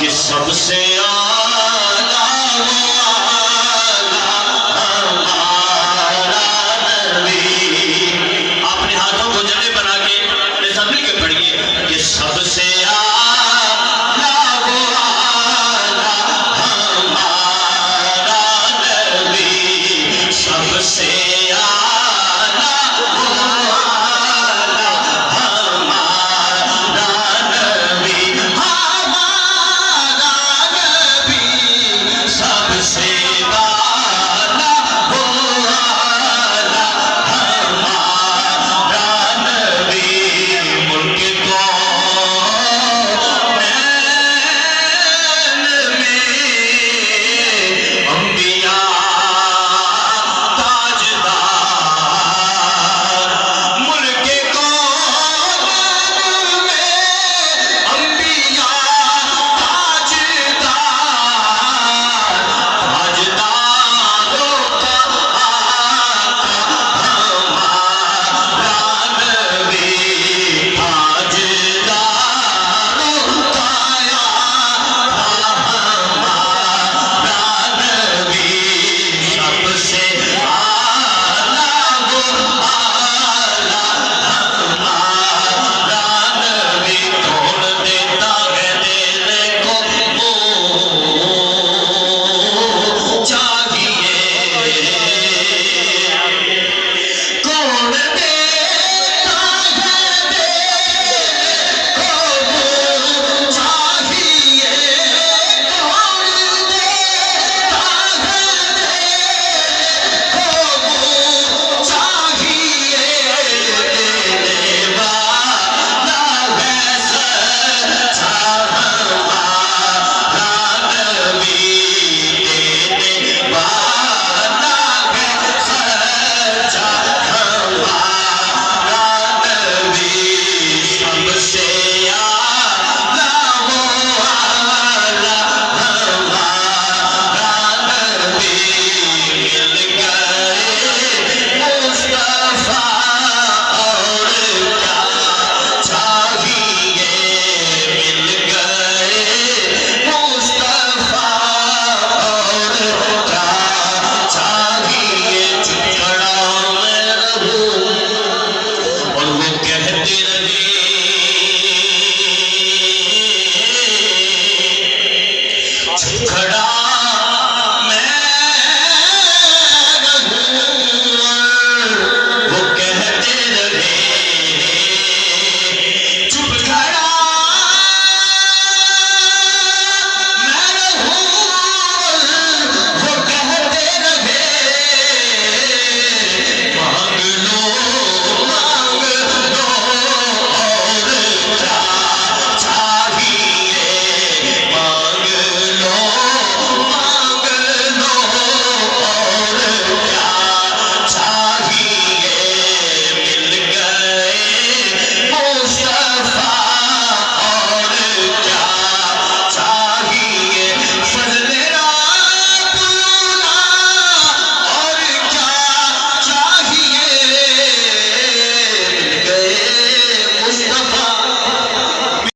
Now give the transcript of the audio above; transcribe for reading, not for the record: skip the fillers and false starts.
कि सबसे आला वो आला हमारा नबी। अपने हाथों को जने बना के ऐसा मिल के पढ़िए कि सबसे आला वो आला हमारा नबी, सबसे आला वो आला हमारा नबी, हमारा नबी सबसे आला वो आला हमारा नबी। मुल्क कौनैन में अंबिया ताजदार, मुल्क कौनैन में अंबिया ताजदारों का हमारा नबी, ताजदारों का हमारा नबी, सबसे आला वो आला हमारा नबी। कौन देता है देने को मुँह चाहिए, कौन देता है देने को मुँह चाहिए, कौन देता है देने को मुँह चाहिए, देने वाला है सच्चा हमारा नबी, देने वाला है सच्चा हमारा नबी, सबसे आला वो आला हमारा नबी। मिल गए मुस्तफा और क्या चाहिए, मिल गए मुस्तफा और क्या चाहिए। चुप खड़ा मैं रहूं और वो कहती रही, चुप खड़ा